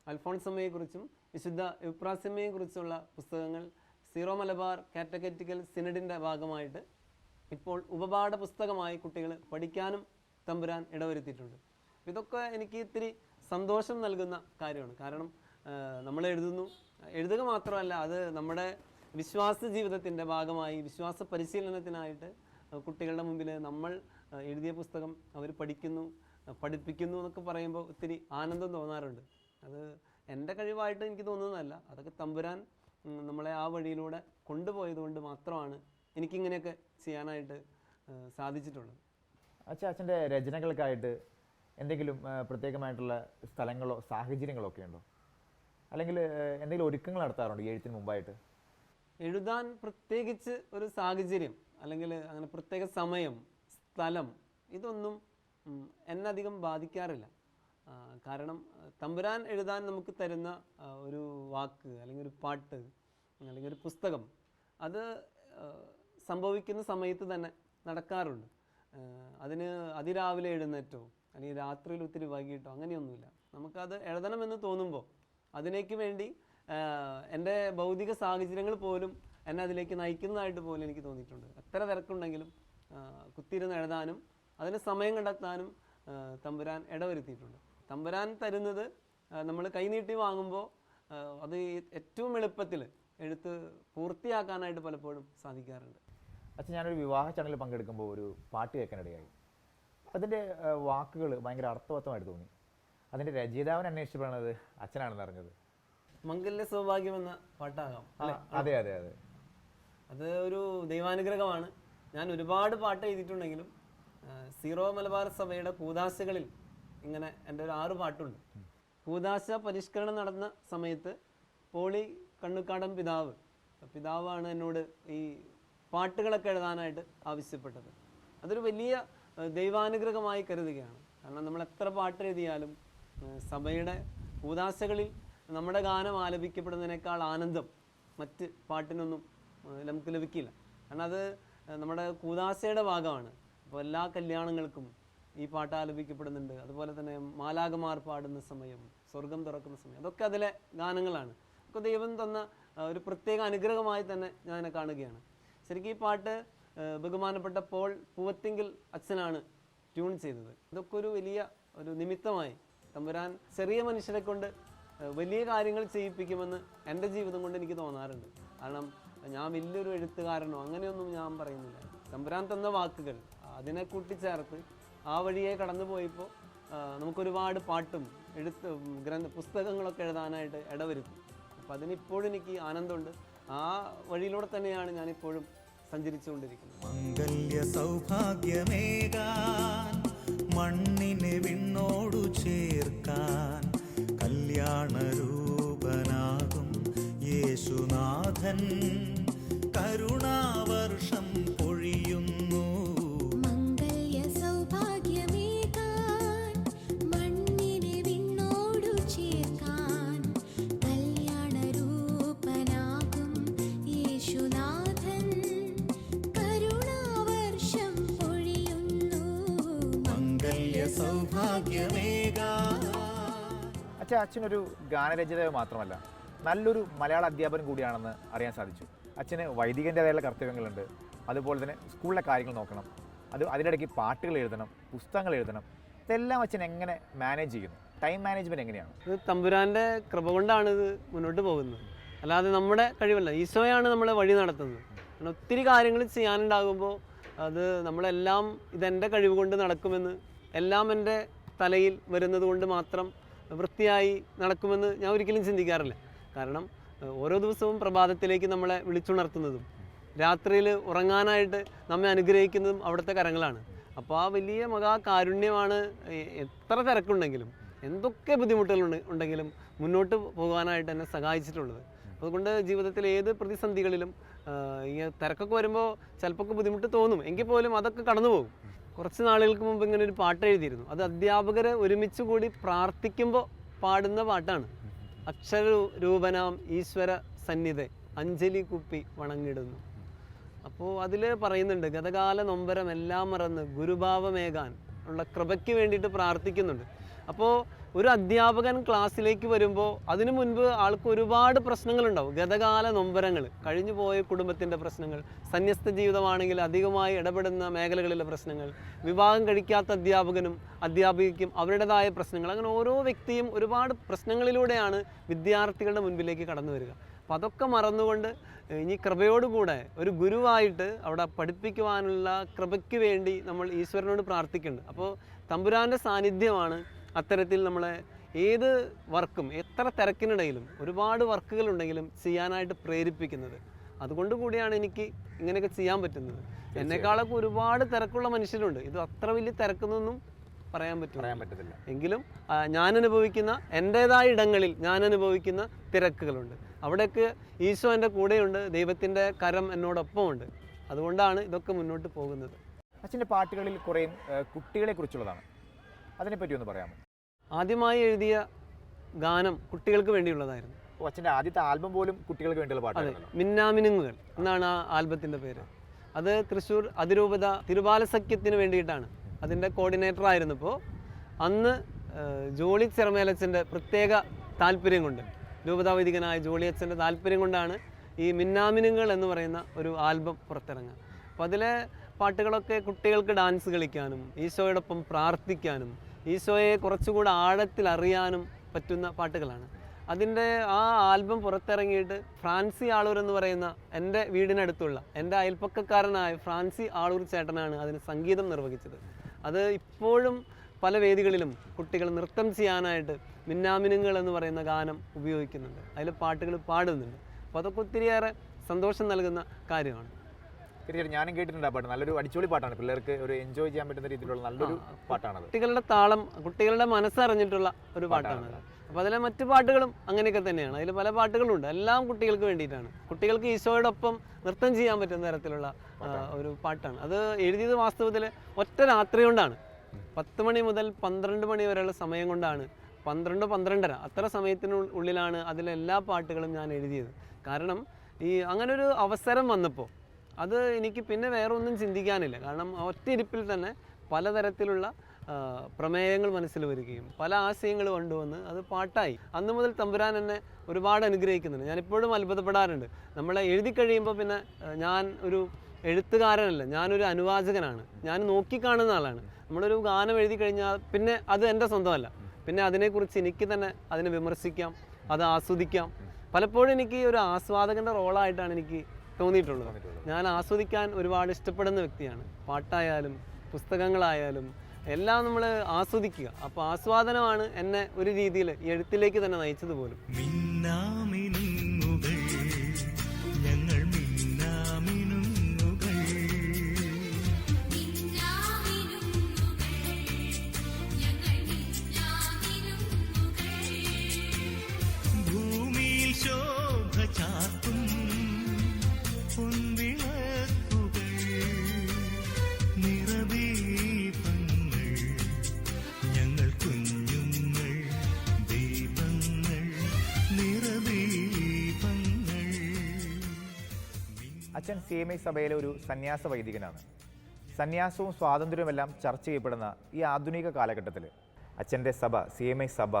അൽഫോൺസമ്മയെ കുറിച്ചും വിശുദ്ധ എപ്രാസ്യമ്മയെ കുറിച്ചുള്ള പുസ്തകങ്ങൾ സീറോ മലബാർ കാറ്റഗറ്റിക്കൽ സിനഡിൻ്റെ ഭാഗമായിട്ട് ഇപ്പോൾ ഉപപാഠ പുസ്തകമായി കുട്ടികൾ പഠിക്കാനും തമ്പുരാൻ ഇടവരുത്തിയിട്ടുണ്ട്. ഇതൊക്കെ എനിക്ക് ഇത്തിരി സന്തോഷം നൽകുന്ന കാര്യമാണ്. കാരണം നമ്മൾ എഴുതുക മാത്രമല്ല, അത് നമ്മുടെ വിശ്വാസ ജീവിതത്തിൻ്റെ ഭാഗമായി വിശ്വാസ പരിശീലനത്തിനായിട്ട് കുട്ടികളുടെ മുമ്പിൽ നമ്മൾ എഴുതിയ പുസ്തകം അവർ പഠിപ്പിക്കുന്നു എന്നൊക്കെ പറയുമ്പോൾ ഒത്തിരി ആനന്ദം തോന്നാറുണ്ട്. അത് എൻ്റെ കഴിവായിട്ട് എനിക്ക് തോന്നുന്നതല്ല, അതൊക്കെ തമ്പുരാൻ നമ്മളെ ആ വഴിയിലൂടെ കൊണ്ടുപോയതുകൊണ്ട് മാത്രമാണ് എനിക്കിങ്ങനെയൊക്കെ ചെയ്യാനായിട്ട് സാധിച്ചിട്ടുള്ളത്. അച്ഛൻ്റെ രചനകൾക്കായിട്ട് എന്തെങ്കിലും പ്രത്യേകമായിട്ടുള്ള സ്ഥലങ്ങളോ സാഹചര്യങ്ങളോ ഒക്കെ ഉണ്ടോ? അല്ലെങ്കിൽ എന്തെങ്കിലും ഒരുക്കങ്ങൾ നടത്താറുണ്ടോ ഈ എഴുത്തിന് മുമ്പായിട്ട്? എഴുതാൻ പ്രത്യേകിച്ച് ഒരു സാഹചര്യം അല്ലെങ്കിൽ അങ്ങനെ പ്രത്യേക സമയം, സ്ഥലം, ഇതൊന്നും എന്നെ അധികം ബാധിക്കാറില്ല. കാരണം തമ്പുരാൻ എഴുതാൻ നമുക്ക് തരുന്ന ഒരു വാക്ക് അല്ലെങ്കിൽ ഒരു പാട്ട് അല്ലെങ്കിൽ ഒരു പുസ്തകം, അത് സംഭവിക്കുന്ന സമയത്ത് തന്നെ നടക്കാറുണ്ട്. അതിന് അതിരാവിലെ എഴുന്നേറ്റോ അല്ലെങ്കിൽ രാത്രിയിൽ ഒത്തിരി വൈകിട്ടോ അങ്ങനെയൊന്നുമില്ല. നമുക്കത് എഴുതണമെന്ന് തോന്നുമ്പോൾ അതിലേക്ക് വേണ്ടി എൻ്റെ ഭൗതിക സാഹചര്യങ്ങൾ പോലും എന്നെ അതിലേക്ക് നയിക്കുന്നതായിട്ട് പോലും എനിക്ക് തോന്നിയിട്ടുണ്ട്. എത്ര തിരക്കുണ്ടെങ്കിലും കുത്തിയിരുന്ന് എഴുതാനും അതിന് സമയം കണ്ടെത്താനും തമ്പുരാൻ ഇടവരുത്തിയിട്ടുണ്ട്. തമ്പുരാൻ തരുന്നത് നമ്മൾ കൈനീട്ടി വാങ്ങുമ്പോൾ അത് ഏറ്റവും എളുപ്പത്തിൽ എഴുത്ത് പൂർത്തിയാക്കാനായിട്ട് പലപ്പോഴും സാധിക്കാറുണ്ട്. അച്ഛൻ ഞാനൊരു വിവാഹ ചടങ്ങിൽ പങ്കെടുക്കുമ്പോൾ ഒരു പാട്ട് കേൾക്കാനിടയായി. അതിൻ്റെ വാക്കുകൾ ഭയങ്കര അർത്ഥവത്തമായിട്ട് തോന്നി. അതിൻ്റെ രചയിതാവിനെ അന്വേഷിച്ചപ്പോഴാണ് അച്ഛനാണെന്ന് അറിഞ്ഞത്. മംഗല്യ സൗഭാഗ്യം എന്ന പാട്ടാകാം അല്ലേ? അതെ അതെ അതെ, അത് ഒരു ദൈവാനുഗ്രഹമാണ്. ഞാൻ ഒരുപാട് പാട്ട് എഴുതിയിട്ടുണ്ടെങ്കിലും സീറോ മലബാർ സഭയുടെ കൂദാശകളിൽ ഇങ്ങനെ എൻ്റെ ഒരു 6 പാട്ടുണ്ട്. കൂദാശ പരിഷ്കരണം നടന്ന സമയത്ത് പോളി കണ്ണുക്കാടൻ പിതാവാണ് എന്നോട് ഈ പാട്ടുകളൊക്കെ എഴുതാനായിട്ട് ആവശ്യപ്പെട്ടത്. അതൊരു വലിയ ദൈവാനുഗ്രഹമായി കരുതുകയാണ്. കാരണം നമ്മൾ എത്ര പാട്ട് എഴുതിയാലും സഭയുടെ കൂദാശകളിൽ നമ്മുടെ ഗാനം ആലപിക്കപ്പെടുന്നതിനേക്കാൾ ആനന്ദം മറ്റ് പാട്ടിനൊന്നും നമുക്ക് ലഭിക്കില്ല. കാരണം അത് നമ്മുടെ കൂദാശയുടെ ഭാഗമാണ്. അപ്പോൾ എല്ലാ കല്യാണങ്ങൾക്കും ഈ പാട്ട് ആലപിക്കപ്പെടുന്നുണ്ട്. അതുപോലെ തന്നെ മാലാഖമാർ പാടുന്ന സമയം, സ്വർഗം തുറക്കുന്ന സമയം, അതൊക്കെ അതിലെ ഗാനങ്ങളാണ്. ഒക്കെ ദൈവം തന്ന ഒരു പ്രത്യേക അനുഗ്രഹമായി തന്നെ ഞാൻ കാണുകയാണ്. ശരിക്കും ഈ പാട്ട് ബഹുമാനപ്പെട്ട പോൾ പൂവത്തിങ്കിൽ അച്ഛനാണ് ട്യൂൺ ചെയ്തത്. ഇതൊക്കെ ഒരു വലിയ ഒരു നിമിത്തമായി തമ്പുരാൻ ചെറിയ മനുഷ്യരെ കൊണ്ട് വലിയ കാര്യങ്ങൾ ചെയ്യിപ്പിക്കുമെന്ന് എൻ്റെ ജീവിതം കൊണ്ട് എനിക്ക് തോന്നാറുണ്ട്. കാരണം ഞാൻ വലിയൊരു എഴുത്തുകാരനോ അങ്ങനെയൊന്നും ഞാൻ പറയുന്നില്ല. തമ്പുരാൻ തന്ന വാക്കുകൾ അതിനെ കൂട്ടിച്ചേർത്ത് ആ വഴിയെ കടന്നു പോയപ്പോൾ നമുക്കൊരുപാട് പാട്ടും പുസ്തകങ്ങളൊക്കെ എഴുതാനായിട്ട് ഇടവരുത്തി. അപ്പം അതിനിപ്പോഴും എനിക്ക് ആനന്ദമുണ്ട്. ആ വഴിയിലൂടെ തന്നെയാണ് ഞാനിപ്പോഴും സഞ്ചരിച്ചുകൊണ്ടിരിക്കുന്നത്. മംഗല്യ സൗഭാഗ്യമേകാൻ മണ്ണിനെ വിണ്ണോടു ചേർക്കാൻ കല്യാണരൂപനാകും യേശുനാഥൻ കരുണാവർഷം പൊഴിയുന്നു. മംഗല്യ സൗഭാഗ്യമേകാൻ മണ്ണിനെ വിണ്ണോടു ചേർക്കാൻ കല്യാണരൂപനാകും യേശുനാഥൻ കരുണാവർഷം പൊഴിയുന്നു. മംഗല്യ സൗഭാഗ്യമേകാൻ. അച്ഛനൊരു ഗാനരചയിതാവ് മാത്രമല്ല, നല്ലൊരു മലയാള അധ്യാപകൻ കൂടിയാണെന്ന് അറിയാൻ സാധിച്ചു. അച്ഛന് വൈദികൻ്റേതായുള്ള കർത്തവ്യങ്ങളുണ്ട്. അതുപോലെ തന്നെ സ്കൂളിലെ കാര്യങ്ങൾ നോക്കണം, അതിനിടയ്ക്ക് പാട്ടുകൾ എഴുതണം, പുസ്തകങ്ങൾ എഴുതണം. ഇതെല്ലാം അച്ഛൻ എങ്ങനെ മാനേജ് ചെയ്യുന്നു? ടൈം മാനേജ്മെൻറ്റ് എങ്ങനെയാണ്? ഇത് തമ്പുരാൻ്റെ കൃപ കൊണ്ടാണ് ഇത് മുന്നോട്ട് പോകുന്നത്, അല്ലാതെ നമ്മുടെ കഴിവല്ല. ഈശോയാണ് നമ്മളെ വഴി നടത്തുന്നത്. കാരണം ഒത്തിരി കാര്യങ്ങൾ ചെയ്യാനുണ്ടാകുമ്പോൾ അത് നമ്മളെല്ലാം ഇതെൻ്റെ കഴിവ് കൊണ്ട് നടക്കുമെന്ന്, എല്ലാം എൻ്റെ തലയിൽ വരുന്നത് കൊണ്ട് മാത്രം വൃത്തിയായി നടക്കുമെന്ന് ഞാൻ ഒരിക്കലും ചിന്തിക്കാറില്ല. കാരണം ഓരോ ദിവസവും പ്രഭാതത്തിലേക്ക് നമ്മളെ വിളിച്ചുണർത്തുന്നതും രാത്രിയിൽ ഉറങ്ങാനായിട്ട് നമ്മെ അനുഗ്രഹിക്കുന്നതും അവിടുത്തെ കരങ്ങളാണ്. അപ്പോൾ ആ വലിയ മഹാകാരുണ്യമാണ് എത്ര തിരക്കുണ്ടെങ്കിലും എന്തൊക്കെ ബുദ്ധിമുട്ടുകൾ ഉണ്ടെങ്കിലും മുന്നോട്ട് പോകാനായിട്ട് എന്നെ സഹായിച്ചിട്ടുള്ളത്. അതുകൊണ്ട് ജീവിതത്തിൽ ഏത് പ്രതിസന്ധികളിലും ഈ തിരക്കൊക്കെ വരുമ്പോൾ ചിലപ്പോൾ ബുദ്ധിമുട്ട് തോന്നും, എങ്കിൽ പോലും അതൊക്കെ കടന്നു പോകും. കുറച്ച് നാളുകൾക്ക് മുമ്പ് ഇങ്ങനെ ഒരു പാട്ട് എഴുതിയിരുന്നു. അത് അധ്യാപകരെ ഒരുമിച്ച് കൂടി പ്രാർത്ഥിക്കുമ്പോൾ പാടുന്ന പാട്ടാണ്. അക്ഷരരൂപനാം ഈശ്വര സന്നിധി അഞ്ജലി കുപ്പി വണങ്ങിടുന്നു. അപ്പോൾ അതിൽ പറയുന്നുണ്ട്, ഗതകാല നൊമ്പരം എല്ലാം മറന്ന് ഗുരുഭാവമേകാൻ ഉള്ള കൃപയ്ക്ക് വേണ്ടിയിട്ട് പ്രാർത്ഥിക്കുന്നുണ്ട്. അപ്പോൾ ഒരു അധ്യാപകൻ ക്ലാസ്സിലേക്ക് വരുമ്പോൾ അതിനു മുൻപ് ആൾക്ക് ഒരുപാട് പ്രശ്നങ്ങളുണ്ടാവും. ഗതകാല നൊമ്പരങ്ങൾ, കഴിഞ്ഞു പോയ കുടുംബത്തിൻ്റെ പ്രശ്നങ്ങൾ, സന്യസ്ത ജീവിതമാണെങ്കിൽ അധികമായി ഇടപെടുന്ന മേഖലകളിലെ പ്രശ്നങ്ങൾ, വിവാഹം കഴിക്കാത്ത അധ്യാപകനും അധ്യാപികയ്ക്കും അവരുടേതായ പ്രശ്നങ്ങൾ, അങ്ങനെ ഓരോ വ്യക്തിയും ഒരുപാട് പ്രശ്നങ്ങളിലൂടെയാണ് വിദ്യാർത്ഥികളുടെ മുൻപിലേക്ക് കടന്നു വരിക. അപ്പോൾ അതൊക്കെ മറന്നുകൊണ്ട് ഇനി കൃപയോടുകൂടെ ഒരു ഗുരുവായിട്ട് അവിടെ പഠിപ്പിക്കുവാനുള്ള കൃപയ്ക്ക് വേണ്ടി നമ്മൾ ഈശ്വരനോട് പ്രാർത്ഥിക്കുന്നുണ്ട്. അപ്പോൾ തമ്പുരാൻ്റെ സാന്നിധ്യമാണ് അത്തരത്തിൽ നമ്മളെ ഏത് വർക്കും, എത്ര തിരക്കിനിടയിലും ഒരുപാട് വർക്കുകളുണ്ടെങ്കിലും ചെയ്യാനായിട്ട് പ്രേരിപ്പിക്കുന്നത്. അതുകൊണ്ട് കൂടിയാണ് എനിക്ക് ഇങ്ങനെയൊക്കെ ചെയ്യാൻ പറ്റുന്നത്. എന്നെക്കാളൊക്കെ ഒരുപാട് തിരക്കുള്ള മനുഷ്യരുണ്ട്. ഇത് അത്ര വലിയ തിരക്കൊന്നും പറയാൻ പറ്റില്ല. എങ്കിലും ഞാൻ അനുഭവിക്കുന്ന എൻ്റേതായ ഇടങ്ങളിൽ ഞാൻ അനുഭവിക്കുന്ന തിരക്കുകളുണ്ട്. അവിടെയൊക്കെ ഈശോ എൻ്റെ കൂടെയുണ്ട്, ദൈവത്തിൻ്റെ കരം എന്നോടൊപ്പമുണ്ട്. അതുകൊണ്ടാണ് ഇതൊക്കെ മുന്നോട്ട് പോകുന്നത്. അച്ഛൻ്റെ പാട്ടുകളിൽ കുറേ കുട്ടികളെ കുറിച്ചുള്ളതാണ്, അതിനെപ്പറ്റി ഒന്ന് പറയാമോ? ആദ്യമായി എഴുതിയ ഗാനം കുട്ടികൾക്ക് വേണ്ടിയുള്ളതായിരുന്നു. അച്ഛൻ്റെ ആദ്യത്തെ ആൽബം പോലും കുട്ടികൾക്ക് വേണ്ടിയുള്ള അതെ, പാട്ടാണ്. മിന്നാമിനുങ്ങുകൾ എന്നാണ് ആ ആൽബത്തിൻ്റെ പേര്. അത് തൃശ്ശൂർ അതിരൂപത തിരുബാലസഖ്യത്തിന് വേണ്ടിയിട്ടാണ്. അതിൻ്റെ കോർഡിനേറ്റർ ആയിരുന്നപ്പോൾ അന്ന് ജോളി ചെറുമേലച്ചൻ്റെ പ്രത്യേക താല്പര്യം കൊണ്ട്, രൂപതാവൈദികനായ ജോളി അച്ഛൻ്റെ താല്പര്യം കൊണ്ടാണ് ഈ മിന്നാമിനുങ്ങൾ എന്ന് പറയുന്ന ഒരു ആൽബം പുറത്തിറങ്ങുക. അപ്പോൾ അതിലെ പാട്ടുകളൊക്കെ കുട്ടികൾക്ക് ഡാൻസ് കളിക്കാനും ഈശോയോടൊപ്പം പ്രാർത്ഥിക്കാനും ഈശോയെ കുറച്ചുകൂടെ ആഴത്തിൽ അറിയാനും പറ്റുന്ന പാട്ടുകളാണ്. അതിൻ്റെ ആ ആൽബം പുറത്തിറങ്ങിയിട്ട് ഫ്രാൻസി ആളൂർ എന്ന് പറയുന്ന എൻ്റെ വീടിനടുത്തുള്ള എൻ്റെ അയൽപ്പക്കക്കാരനായ ഫ്രാൻസി ആളൂർ ചേട്ടനാണ് അതിന് സംഗീതം നിർവഹിച്ചത്. അത് ഇപ്പോഴും പല വേദികളിലും കുട്ടികൾ നൃത്തം ചെയ്യാനായിട്ട് മിന്നാമിനുങ്ങൾ എന്ന് പറയുന്ന ഗാനം ഉപയോഗിക്കുന്നുണ്ട്, അതിൽ പാട്ടുകൾ പാടുന്നുണ്ട്. അപ്പോൾ അതൊക്കെ ഒത്തിരിയേറെ സന്തോഷം നൽകുന്ന കാര്യമാണ്. തീർച്ചയായിട്ടും ഞാനും കേട്ടിട്ടുണ്ട് ആ പാട്ട്. നല്ലൊരു അടിച്ചുപൊളി പാട്ടാണ്, പിള്ളേർക്ക് ഒരു എൻജോയ് ചെയ്യാൻ പറ്റുന്ന രീതിയിലുള്ള നല്ലൊരു പാട്ടാണത്. കുട്ടികളുടെ താളം, കുട്ടികളുടെ മനസ്സറിഞ്ഞിട്ടുള്ള ഒരു പാട്ടാണ്. അപ്പോൾ അതിലെ മറ്റു പാട്ടുകളും അങ്ങനെയൊക്കെ തന്നെയാണ്. അതിൽ പല പാട്ടുകളുണ്ട്, എല്ലാം കുട്ടികൾക്ക് വേണ്ടിയിട്ടാണ്. കുട്ടികൾക്ക് ഈശോയോടൊപ്പം നൃത്തം ചെയ്യാൻ പറ്റുന്ന തരത്തിലുള്ള ഒരു പാട്ടാണ്. അത് എഴുതിയത് വാസ്തവത്തിൽ ഒറ്റ രാത്രി കൊണ്ടാണ്. 10 മണി മുതൽ 12 മണി വരെയുള്ള സമയം കൊണ്ടാണ്, 12-12:30 അത്ര സമയത്തിനുള്ളിലാണ് അതിലെല്ലാ പാട്ടുകളും ഞാൻ എഴുതിയത്. കാരണം ഈ അങ്ങനൊരു അവസരം വന്നപ്പോൾ അത് എനിക്ക് പിന്നെ വേറെ ഒന്നും ചിന്തിക്കാനില്ല. കാരണം ഒറ്റ ഇരിപ്പിൽ തന്നെ പലതരത്തിലുള്ള പ്രമേയങ്ങൾ മനസ്സിൽ വരികയും പല ആശയങ്ങൾ കൊണ്ടുവന്ന് അത് പാട്ടായി. അന്ന് മുതൽ തമ്പുരാൻ എന്നെ ഒരുപാട് അനുഗ്രഹിക്കുന്നുണ്ട്. ഞാനിപ്പോഴും അത്ഭുതപ്പെടാറുണ്ട്. നമ്മളെ എഴുതി കഴിയുമ്പോൾ പിന്നെ ഞാൻ ഒരു എഴുത്തുകാരനല്ല, ഞാനൊരു അനുവാചകനാണ്, ഞാൻ നോക്കിക്കാണുന്ന ആളാണ്. നമ്മളൊരു ഗാനം എഴുതി കഴിഞ്ഞാൽ പിന്നെ അത് എൻ്റെ സ്വന്തമല്ല, പിന്നെ അതിനെക്കുറിച്ച് എനിക്ക് തന്നെ അതിനെ വിമർശിക്കാം, അത് ആസ്വദിക്കാം. പലപ്പോഴും എനിക്ക് ഒരു ആസ്വാദകൻ്റെ റോളായിട്ടാണ് എനിക്ക് തോന്നിയിട്ടുള്ളത്. ഞാൻ ആസ്വദിക്കാൻ ഒരുപാട് ഇഷ്ടപ്പെടുന്ന വ്യക്തിയാണ്. പാട്ടായാലും പുസ്തകങ്ങളായാലും എല്ലാം നമ്മൾ ആസ്വദിക്കുക. അപ്പോൾ ആസ്വാദനമാണ് എന്നെ ഒരു രീതിയിൽ എഴുത്തിലേക്ക് തന്നെ നയിച്ചത് പോലും. മിന്നാമിനുങ്ങുകൾ ഞങ്ങൾ മിന്നാമിനുങ്ങുകൾ ഭൂമിയിൽ ശോഭ ചാർത്തും പൊൻവിളക്കുകൾ നിറദീപങ്ങൾ ഞങ്ങൾ കുഞ്ഞുങ്ങൾ ദീപങ്ങൾ നിറദീപങ്ങൾ. അച്ഛൻ CMI സഭയിലെ ഒരു സന്യാസ വൈദികനാണ്. സന്യാസവും സ്വാതന്ത്ര്യവുമെല്ലാം ചർച്ച ചെയ്യപ്പെടുന്ന ഈ ആധുനിക കാലഘട്ടത്തിൽ അച്ഛൻ്റെ സഭ, CMI സഭ,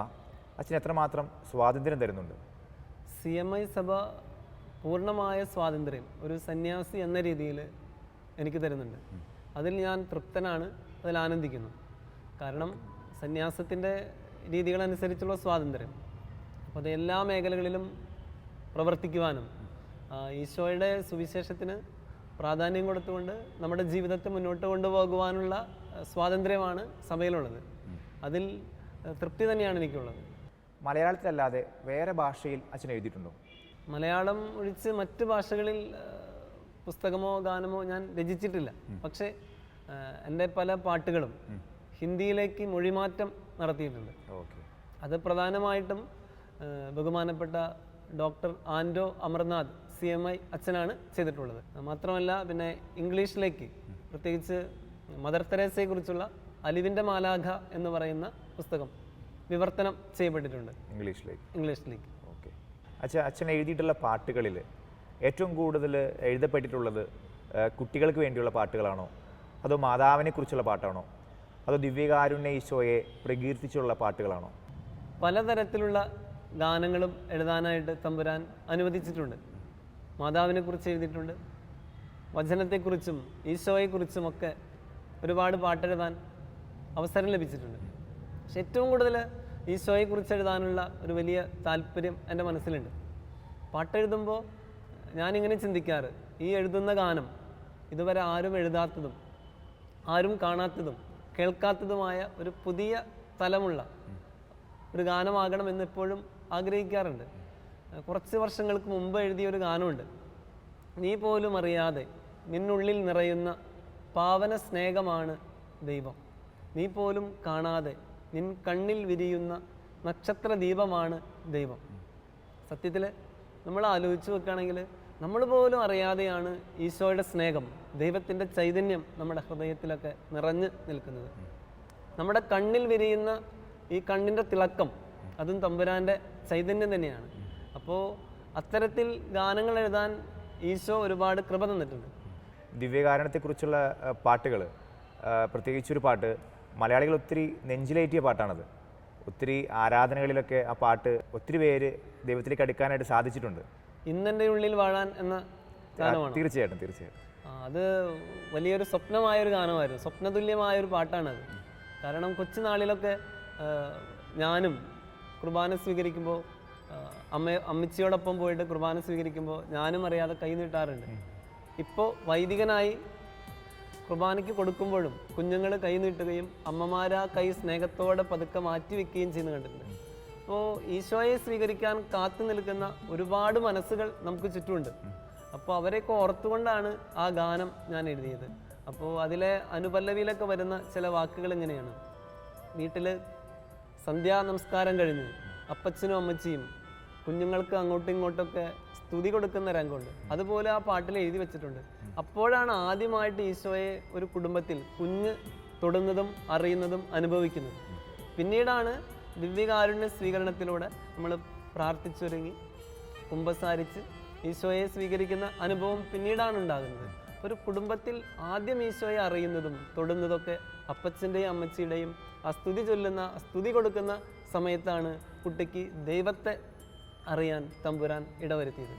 അച്ഛൻ എത്രമാത്രം സ്വാതന്ത്ര്യം തരുന്നുണ്ട്? CMI സഭ പൂർണ്ണമായ സ്വാതന്ത്ര്യം ഒരു സന്യാസി എന്ന രീതിയിൽ എനിക്ക് തരുന്നുണ്ട്. അതിൽ ഞാൻ തൃപ്തനാണ്, അതിൽ ആനന്ദിക്കുന്നു. കാരണം സന്യാസത്തിൻ്റെ രീതികളനുസരിച്ചുള്ള സ്വാതന്ത്ര്യം. അപ്പോൾ അത് എല്ലാ മേഖലകളിലും പ്രവർത്തിക്കുവാനും ഈശോയുടെ സുവിശേഷത്തിന് പ്രാധാന്യം കൊടുത്തുകൊണ്ട് നമ്മുടെ ജീവിതത്തെ മുന്നോട്ട് കൊണ്ടുപോകുവാനുള്ള സ്വാതന്ത്ര്യമാണ് സഭയിലുള്ളത്. അതിൽ തൃപ്തി തന്നെയാണ് എനിക്കുള്ളത്. മലയാളത്തിലല്ലാതെ വേറെ ഭാഷയിൽ അച്ഛൻ എഴുതിയിട്ടുണ്ടോ? മലയാളം ഒഴിച്ച് മറ്റ് ഭാഷകളിൽ പുസ്തകമോ ഗാനമോ ഞാൻ രചിച്ചിട്ടില്ല. പക്ഷേ എൻ്റെ പല പാട്ടുകളും ഹിന്ദിയിലേക്ക് മൊഴിമാറ്റം നടത്തിയിട്ടുണ്ട്. അത് പ്രധാനമായിട്ടും ബഹുമാനപ്പെട്ട ഡോക്ടർ ആൻഡോ അമർനാഥ് CMI അച്ഛനാണ് ചെയ്തിട്ടുള്ളത്. മാത്രമല്ല പിന്നെ ഇംഗ്ലീഷിലേക്ക്, പ്രത്യേകിച്ച് മദർ തെരേസയെക്കുറിച്ചുള്ള അലിവിൻ്റെ മാലാഖ എന്ന് പറയുന്ന പുസ്തകം വിവർത്തനം ചെയ്യപ്പെട്ടിട്ടുണ്ട് ഇംഗ്ലീഷിലേക്ക്. ഓക്കെ. അച്ഛൻ എഴുതിയിട്ടുള്ള പാട്ടുകളിൽ ഏറ്റവും കൂടുതൽ എഴുതപ്പെട്ടിട്ടുള്ളത് കുട്ടികൾക്ക് വേണ്ടിയുള്ള പാട്ടുകളാണോ, അതോ മാതാവിനെ കുറിച്ചുള്ള പാട്ടാണോ, അതോ ദിവ്യകാരുണ്യ ഈശോയെ പ്രകീർത്തിച്ചുള്ള പാട്ടുകളാണോ? പലതരത്തിലുള്ള ഗാനങ്ങളും എഴുതാനായിട്ട് തമ്പുരാൻ അനുവദിച്ചിട്ടുണ്ട്. മാതാവിനെ കുറിച്ച് എഴുതിയിട്ടുണ്ട്, വചനത്തെക്കുറിച്ചും ഈശോയെക്കുറിച്ചുമൊക്കെ ഒരുപാട് പാട്ടെഴുതാൻ അവസരം ലഭിച്ചിട്ടുണ്ട്. പക്ഷെ ഏറ്റവും കൂടുതൽ ഈശോയെക്കുറിച്ച് എഴുതാനുള്ള ഒരു വലിയ താല്പര്യം എൻ്റെ മനസ്സിലുണ്ട്. പാട്ടെഴുതുമ്പോൾ ഞാനിങ്ങനെ ചിന്തിക്കാറ്, ഈ എഴുതുന്ന ഗാനം ഇതുവരെ ആരും എഴുതാത്തതും ആരും കാണാത്തതും കേൾക്കാത്തതുമായ ഒരു പുതിയ തലമുള്ള ഒരു ഗാനമാകണമെന്ന് എപ്പോഴും ആഗ്രഹിക്കാറുണ്ട്. കുറച്ച് വർഷങ്ങൾക്ക് മുമ്പ് എഴുതിയൊരു ഗാനമുണ്ട്. നീ പോലും അറിയാതെ നിന്നുള്ളിൽ നിറയുന്ന പാവന സ്നേഹമാണ് ദൈവം, നീ പോലും കാണാതെ നിൻ കണ്ണിൽ വിരിയുന്ന നക്ഷത്ര ദീപമാണ് ദൈവം. സത്യത്തിൽ നമ്മൾ ആലോചിച്ച് വെക്കുകയാണെങ്കിൽ നമ്മൾ പോലും അറിയാതെയാണ് ഈശോയുടെ സ്നേഹം, ദൈവത്തിൻ്റെ ചൈതന്യം നമ്മുടെ ഹൃദയത്തിലൊക്കെ നിറഞ്ഞു നിൽക്കുന്നത്. നമ്മുടെ കണ്ണിൽ വിരിയുന്ന ഈ കണ്ണിൻ്റെ തിളക്കം അതും തമ്പുരാൻ്റെ ചൈതന്യം തന്നെയാണ്. അപ്പോൾ അത്തരത്തിൽ ഗാനങ്ങൾ എഴുതാൻ ഈശോ ഒരുപാട് കൃപ തന്നിട്ടുണ്ട്. ദിവ്യകാരുണ്യത്തെക്കുറിച്ചുള്ള പാട്ടുകൾ, പ്രത്യേകിച്ചൊരു പാട്ട് മലയാളികൾ ഒത്തിരി നെഞ്ചിലേറ്റിയ പാട്ടാണത്. ഒത്തിരി ആരാധനകളിലൊക്കെ ആ പാട്ട് ഒത്തിരി പേര് ദൈവത്തിലേക്ക് അടുക്കാനായിട്ട് സാധിച്ചിട്ടുണ്ട്. ഇന്നെൻ്റെ ഉള്ളിൽ വാഴാൻ എന്ന ഗാനമാണ്. തീർച്ചയായിട്ടും അത് വലിയൊരു സ്വപ്നമായൊരു ഗാനമായിരുന്നു, സ്വപ്നതുല്യമായൊരു പാട്ടാണത്. കാരണം കൊച്ചുനാളിലൊക്കെ ഞാനും കുർബാന സ്വീകരിക്കുമ്പോൾ അമ്മച്ചിയോടൊപ്പം പോയിട്ട് കുർബാന സ്വീകരിക്കുമ്പോൾ ഞാനും അറിയാതെ കൈ നീട്ടാറുണ്ട്. ഇപ്പോൾ വൈദികനായി കുർബാനയ്ക്ക് കൊടുക്കുമ്പോഴും കുഞ്ഞുങ്ങൾ കൈ നീട്ടുകയും അമ്മമാരാ കൈ സ്നേഹത്തോടെ പതുക്കെ മാറ്റി വെക്കുകയും ചെയ്യുന്ന കണ്ടിട്ടുണ്ട്. അപ്പോൾ ഈശോയെ സ്വീകരിക്കാൻ കാത്തു നിൽക്കുന്ന ഒരുപാട് മനസ്സുകൾ നമുക്ക് ചുറ്റുമുണ്ട്. അപ്പോൾ അവരെയൊക്കെ ഓർത്തുകൊണ്ടാണ് ആ ഗാനം ഞാൻ എഴുതിയത്. അപ്പോൾ അതിലെ അനുപല്ലവിയിലൊക്കെ വരുന്ന ചില വാക്കുകൾ ഇങ്ങനെയാണ്: വീട്ടിൽ സന്ധ്യാ നമസ്കാരം കഴിഞ്ഞ് അപ്പച്ചനും അമ്മച്ചിയും കുഞ്ഞുങ്ങൾക്ക് അങ്ങോട്ടും ഇങ്ങോട്ടൊക്കെ സ്തുതി കൊടുക്കുന്ന രംഗമുണ്ട്. അതുപോലെ ആ പാട്ടിൽ എഴുതി വെച്ചിട്ടുണ്ട്. അപ്പോഴാണ് ആദ്യമായിട്ട് ഈശോയെ ഒരു കുടുംബത്തിൽ കുഞ്ഞ് തൊടുന്നതും അറിയുന്നതും അനുഭവിക്കുന്നത്. പിന്നീടാണ് ദിവ്യകാരുണ്യ സ്വീകരണത്തിലൂടെ നമ്മൾ പ്രാർത്ഥിച്ചൊരുങ്ങി കുമ്പസാരിച്ച് ഈശോയെ സ്വീകരിക്കുന്ന അനുഭവം പിന്നീടാണ് ഉണ്ടാകുന്നത്. ഒരു കുടുംബത്തിൽ ആദ്യം ഈശോയെ അറിയുന്നതും തൊടുന്നതൊക്കെ അപ്പച്ചൻ്റെയും അമ്മച്ചിയുടെയും ആ സ്തുതി ചൊല്ലുന്ന, സ്തുതി കൊടുക്കുന്ന സമയത്താണ് കുട്ടിക്ക് ദൈവത്തെ അറിയാൻ തമ്പുരാൻ ഇടവരുത്തിയത്.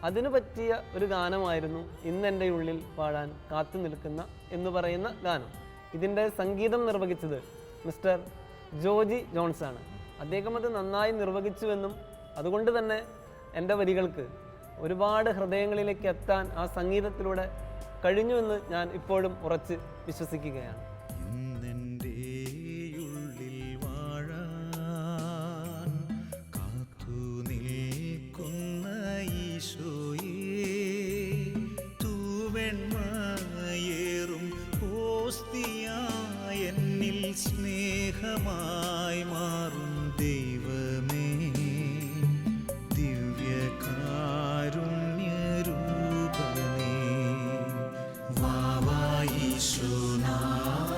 അതിനു പറ്റിയ ഒരു ഗാനമായിരുന്നു ഇന്നെൻ്റെ ഉള്ളിൽ വാഴാൻ കാത്തു നിൽക്കുന്ന എന്ന് പറയുന്ന ഗാനം. ഇതിൻ്റെ സംഗീതം നിർവഹിച്ചത് മിസ്റ്റർ ജോജി ജോൺസ് ആണ്. അദ്ദേഹം അത് നന്നായി നിർവഹിച്ചുവെന്നും അതുകൊണ്ട് തന്നെ എൻ്റെ വരികൾക്ക് ഒരുപാട് ഹൃദയങ്ങളിലേക്ക് എത്താൻ ആ സംഗീതത്തിലൂടെ കഴിഞ്ഞുവെന്ന് ഞാൻ ഇപ്പോഴും ഉറച്ച് വിശ്വസിക്കുകയാണ്. ഇന്നെൻ്റെ ഉള്ളിൽ വാഴാൻ കാത്തു നിൽക്കുന്ന ഈശോയേ, തൂവെണ്മയേറും ഓസ്തിയായി എന്നിൽ സ്നേഹമായി മാറും ദൈവമേ, ദിവ്യകാരുണ്യരൂപനേ, വാവാ ഈശോനാഥ.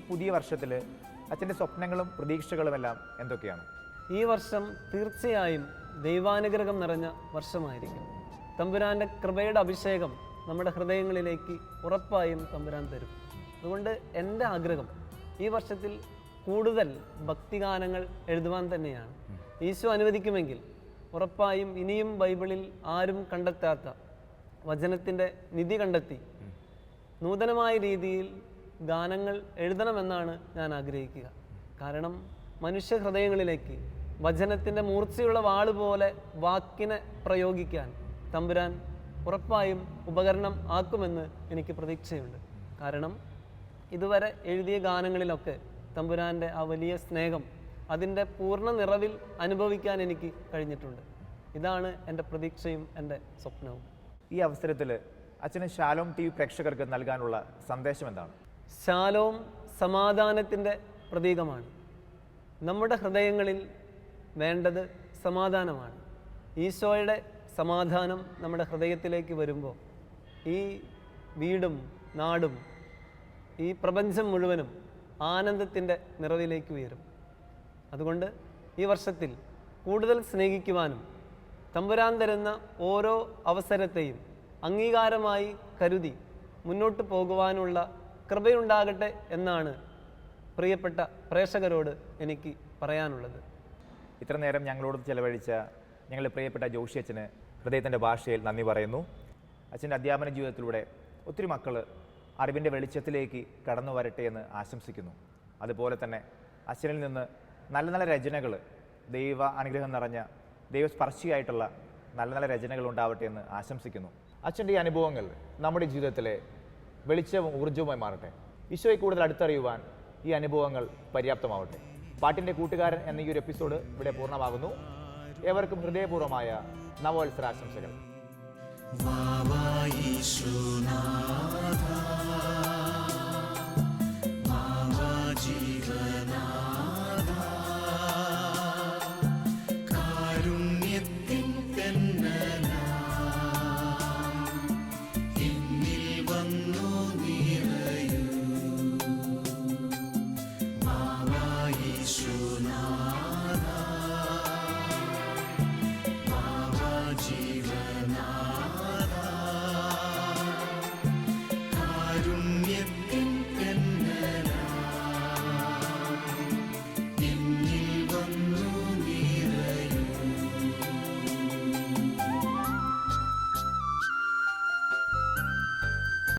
പുതിയ വർഷത്തിൽ അച്ഛൻ്റെ സ്വപ്നങ്ങളും പ്രതീക്ഷകളുമെല്ലാം എന്തൊക്കെയാണ്? ഈ വർഷം തീർച്ചയായും ദൈവാനുഗ്രഹം നിറഞ്ഞ വർഷമായിരിക്കും. തമ്പുരാൻ്റെ കൃപയുടെ അഭിഷേകം നമ്മുടെ ഹൃദയങ്ങളിലേക്ക് ഉറപ്പായും തമ്പുരാൻ തരും. അതുകൊണ്ട് എൻ്റെ ആഗ്രഹം ഈ വർഷത്തിൽ കൂടുതൽ ഭക്തിഗാനങ്ങൾ എഴുതുവാൻ തന്നെയാണ്. ഈശോ അനുവദിക്കുമെങ്കിൽ ഉറപ്പായും ഇനിയും ബൈബിളിൽ ആരും കണ്ടെത്താത്ത വചനത്തിൻ്റെ നിധി കണ്ടെത്തി നൂതനമായ രീതിയിൽ ഗാനങ്ങൾ എഴുതണമെന്നാണ് ഞാൻ ആഗ്രഹിക്കുക. കാരണം മനുഷ്യ ഹൃദയങ്ങളിലേക്ക് വചനത്തിൻ്റെ മൂർച്ചയുള്ള വാള് പോലെ വാക്കിനെ പ്രയോഗിക്കാൻ തമ്പുരാൻ ഉറപ്പായും ഉപകരണം ആക്കുമെന്ന് എനിക്ക് പ്രതീക്ഷയുണ്ട്. കാരണം ഇതുവരെ എഴുതിയ ഗാനങ്ങളിലൊക്കെ തമ്പുരാൻ്റെ ആ വലിയ സ്നേഹം അതിൻ്റെ പൂർണ്ണ നിറവിൽ അനുഭവിക്കാൻ എനിക്ക് കഴിഞ്ഞിട്ടുണ്ട്. ഇതാണ് എൻ്റെ പ്രതീക്ഷയും എൻ്റെ സ്വപ്നവും. ഈ അവസരത്തിൽ അച്ഛന് ശാലോം TV പ്രേക്ഷകർക്ക് നൽകാനുള്ള സന്ദേശം എന്താണ്? ശാലോം സമാധാനത്തിൻ്റെ പ്രതീകമാണ്. നമ്മുടെ ഹൃദയങ്ങളിൽ വേണ്ടത് സമാധാനമാണ്. ഈശോയുടെ സമാധാനം നമ്മുടെ ഹൃദയത്തിലേക്ക് വരുമ്പോൾ ഈ വീടും നാടും ഈ പ്രപഞ്ചം മുഴുവനും ആനന്ദത്തിൻ്റെ നിറവിലേക്ക് ഉയരും. അതുകൊണ്ട് ഈ വർഷത്തിൽ കൂടുതൽ സ്നേഹിക്കുവാനും തമ്പുരാൻ തരുന്ന ഓരോ അവസരത്തെയും അംഗീകാരമായി കരുതി മുന്നോട്ട് പോകുവാനുള്ള കൃപയുണ്ടാകട്ടെ എന്നാണ് പ്രിയപ്പെട്ട പ്രേക്ഷകരോട് എനിക്ക് പറയാനുള്ളത്. ഇത്ര നേരം ഞങ്ങളോട് ചെലവഴിച്ച ഞങ്ങളുടെ പ്രിയപ്പെട്ട ജോഷി അച്ഛന് ഹൃദയത്തിൻ്റെ ഭാഷയിൽ നന്ദി പറയുന്നു. അച്ഛൻ്റെ അധ്യാപന ജീവിതത്തിലൂടെ ഒത്തിരി മക്കൾ അറിവിൻ്റെ വെളിച്ചത്തിലേക്ക് കടന്നു വരട്ടെ എന്ന് ആശംസിക്കുന്നു. അതുപോലെ തന്നെ അച്ഛനിൽ നിന്ന് നല്ല നല്ല രചനകൾ, ദൈവ അനുഗ്രഹം നിറഞ്ഞ ദൈവസ്പർശിയായിട്ടുള്ള നല്ല നല്ല രചനകൾ ഉണ്ടാവട്ടെ എന്ന് ആശംസിക്കുന്നു. അച്ഛൻ്റെ ഈ അനുഭവങ്ങൾ നമ്മുടെ ജീവിതത്തിലെ വെളിച്ചവും ഊർജ്ജവുമായി മാറട്ടെ. ഈശോയെ കൂടുതൽ അടുത്തറിയുവാൻ ഈ അനുഭവങ്ങൾ പര്യാപ്തമാവട്ടെ. പാട്ടിൻ്റെ കൂട്ടുകാരൻ എന്ന ഈ ഒരു എപ്പിസോഡ് ഇവിടെ പൂർണ്ണമാകുന്നു. ഏവർക്കും ഹൃദയപൂർവ്വമായ നവോത്സരാശംസകൾ. ഈശോനാഥ